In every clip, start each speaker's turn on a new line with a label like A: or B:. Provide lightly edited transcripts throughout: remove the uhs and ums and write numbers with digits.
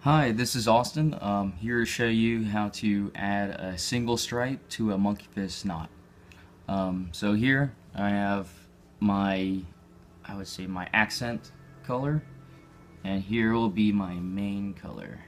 A: Hi, this is Austin. Here to show you how to add a single stripe to a Monkeyfist knot. So here I have my, I would say my accent color, and here will be my main color.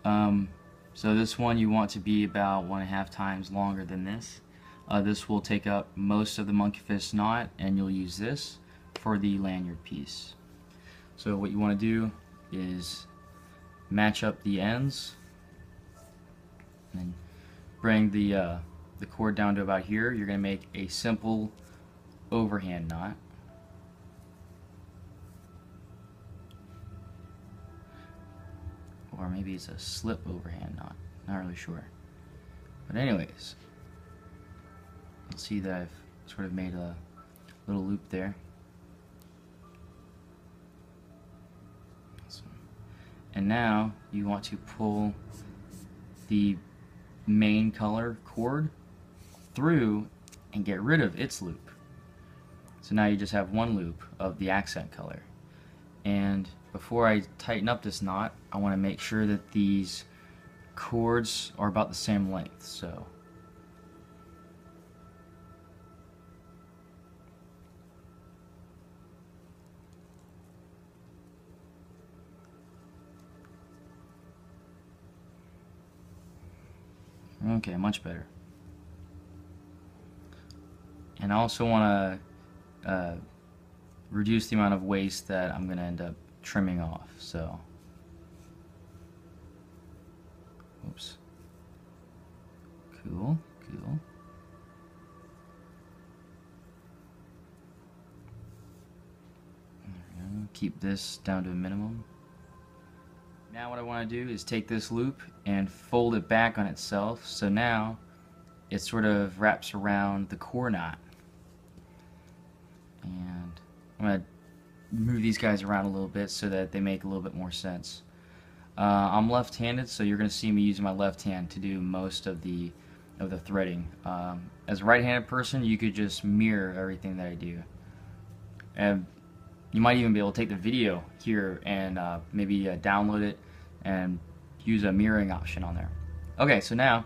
A: So this one you want to be about 1.5 times longer than this. This will take up most of the Monkeyfist knot, and you'll use this for the lanyard piece. So what you want to do is match up the ends and then bring the cord down to about here. You're going to make a simple overhand knot. Or maybe it's a slip overhand knot. Not really sure. But anyways, you'll see that I've sort of made a little loop there. And now you want to pull the main color cord through and get rid of its loop. So now you just have one loop of the accent color. And before I tighten up this knot, I want to make sure that these cords are about the same length. So okay, much better. And I also want to reduce the amount of waste that I'm going to end up trimming off. So, oops. Cool, cool. There we go. Keep this down to a minimum. Now what I want to do is take this loop and fold it back on itself, so now it sort of wraps around the core knot. And I'm going to move these guys around a little bit so that they make a little bit more sense. I'm left-handed, so you're going to see me using my left hand to do most of the threading. As a right-handed person, you could just mirror everything that I do. And you might even be able to take the video here and maybe download it and use a mirroring option on there. Okay, so now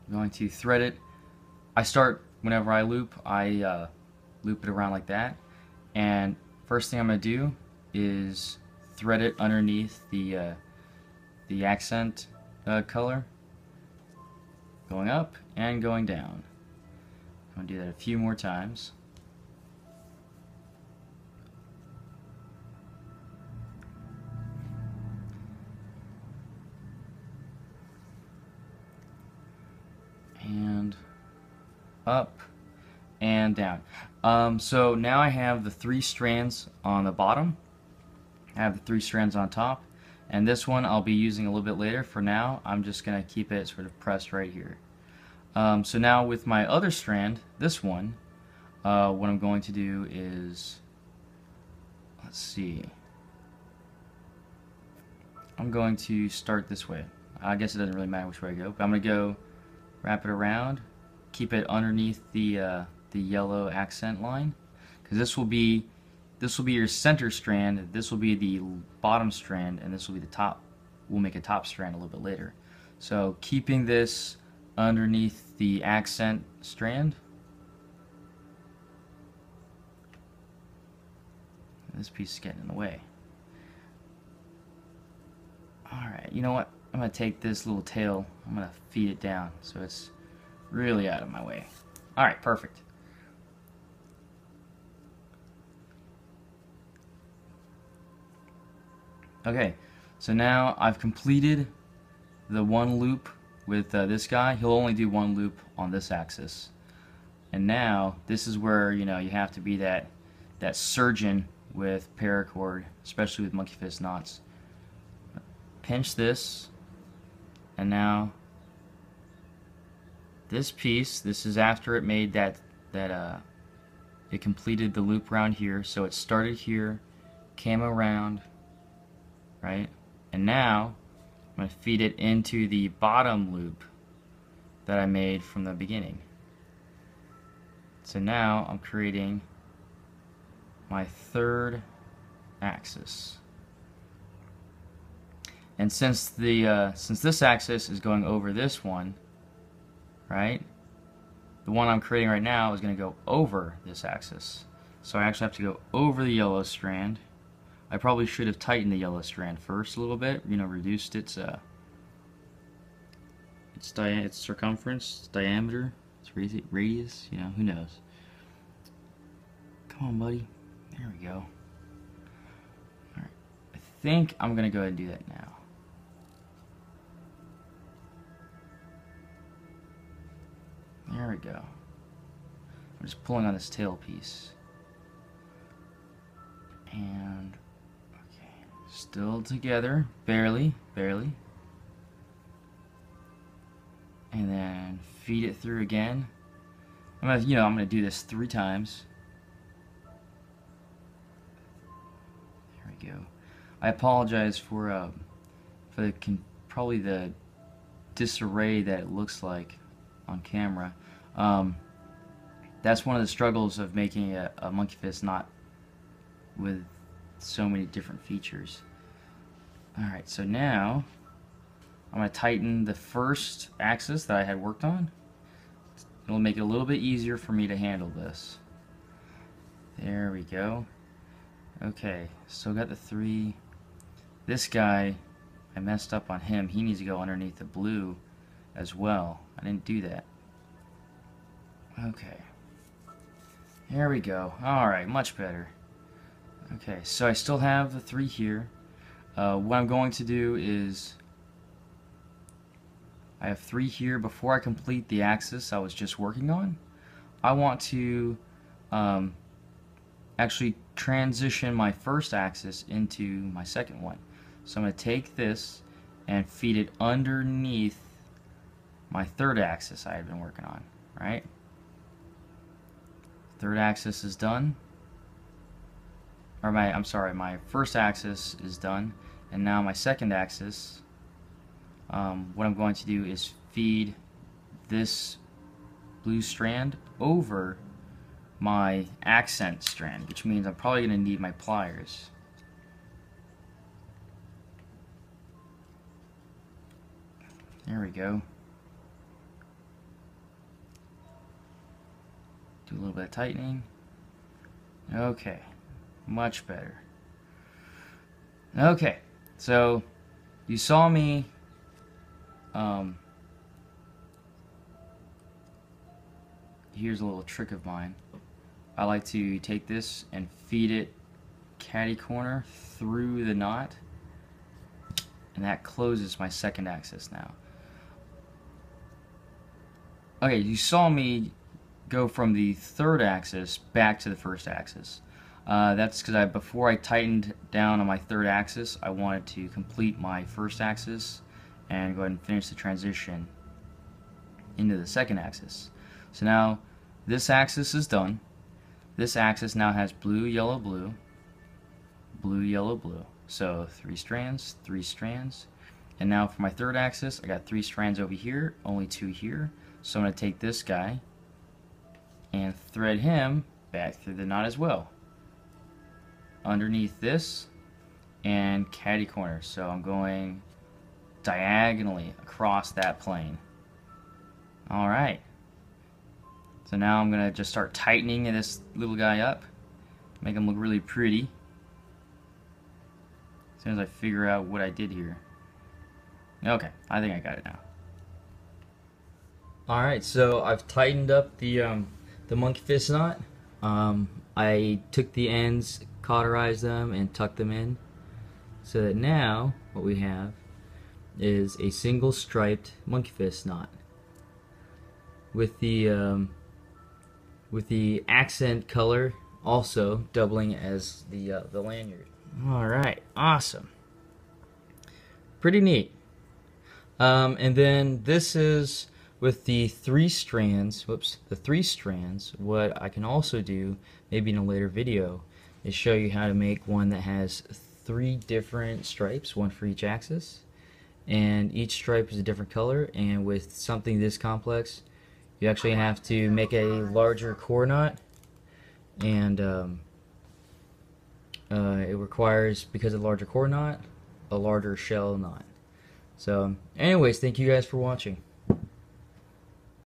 A: I'm going to thread it. I start whenever I loop, I loop it around like that. And first thing I'm going to do is thread it underneath the accent color, going up and going down. I'm going to do that a few more times. And up and down. So now I have the 3 strands on the bottom. I have the 3 strands on top, and this one I'll be using a little bit later. For now, I'm just gonna keep it sort of pressed right here. So now with my other strand, this one, what I'm going to do is, let's see, I'm going to start this way. I guess it doesn't really matter which way I go, but I'm gonna go wrap it around, keep it underneath the yellow accent line, because this will be your center strand, this will be the bottom strand, and this will be the top. We'll make a top strand a little bit later. So keeping this underneath the accent strand. This piece is getting in the way. Alright, you know what? I'm going to take this little tail, I'm going to feed it down so it's really out of my way. Alright, perfect. Okay, so now I've completed the one loop with this guy. He'll only do one loop on this axis. And now, this is where, you know, you have to be that surgeon with paracord, especially with Monkeyfist knots. Pinch this, and now this piece, this is after it made it completed the loop around here. So it started here, came around, right? And now I'm going to feed it into the bottom loop that I made from the beginning. So now I'm creating my third axis. And since this axis is going over this one, right? The one I'm creating right now is going to go over this axis. So I actually have to go over the yellow strand. I probably should have tightened the yellow strand first a little bit, reduced its circumference, its diameter, its radius, who knows. Come on, buddy. There we go. Alright. I think I'm going to go ahead and do that now. There we go. I'm just pulling on this tail piece. And, okay, still together, barely. And then feed it through again. I'm gonna do this 3 times. There we go. I apologize for probably the disarray that it looks like on camera. That's one of the struggles of making a Monkeyfist knot with so many different features. Alright, so now I'm going to tighten the first axis that I had worked on. It'll make it a little bit easier for me to handle this. There we go. Okay, still got the 3. This guy, I messed up on him. He needs to go underneath the blue as well. I didn't do that. Okay. There we go. Alright, much better. Okay, so I still have the 3 here. What I'm going to do is I have 3 here. Before I complete the axis I was just working on, I want to actually transition my first axis into my second one. So I'm going to take this and feed it underneath my third axis I had been working on, right? Third axis is done. Or my first axis is done, and now my second axis, what I'm going to do is feed this blue strand over my accent strand, which means I'm probably going to need my pliers. There we go. Do a little bit of tightening. Okay. Much better. Okay, so you saw me here's a little trick of mine. I like to take this and feed it catty corner through the knot, and that closes my second axis now. Okay, you saw me go from the third axis back to the first axis. That's because before I tightened down on my third axis, I wanted to complete my first axis and go ahead and finish the transition into the second axis. So now this axis is done. This axis now has blue, yellow, blue, blue, yellow, blue. So 3 strands, 3 strands. And now for my third axis, I got 3 strands over here, only 2 here. So I'm going to take this guy and thread him back through the knot as well, underneath this and catty corner. So I'm going diagonally across that plane. Alright, so now I'm gonna just start tightening this little guy up, make him look really pretty as soon as I figure out what I did here. Okay, I think I got it now. Alright, so I've tightened up the Monkeyfist knot. I took the ends, cauterized them, and tucked them in, so that now what we have is a single striped Monkeyfist knot with the accent color also doubling as the lanyard. All right, awesome, pretty neat. And then this is with the 3 strands. Whoops, the 3 strands. What I can also do, maybe in a later video, is show you how to make one that has 3 different stripes, one for each axis, and each stripe is a different color. And with something this complex, you actually have to make a larger core knot, and it requires, because of the larger core knot, a larger shell knot. So, anyways, thank you guys for watching.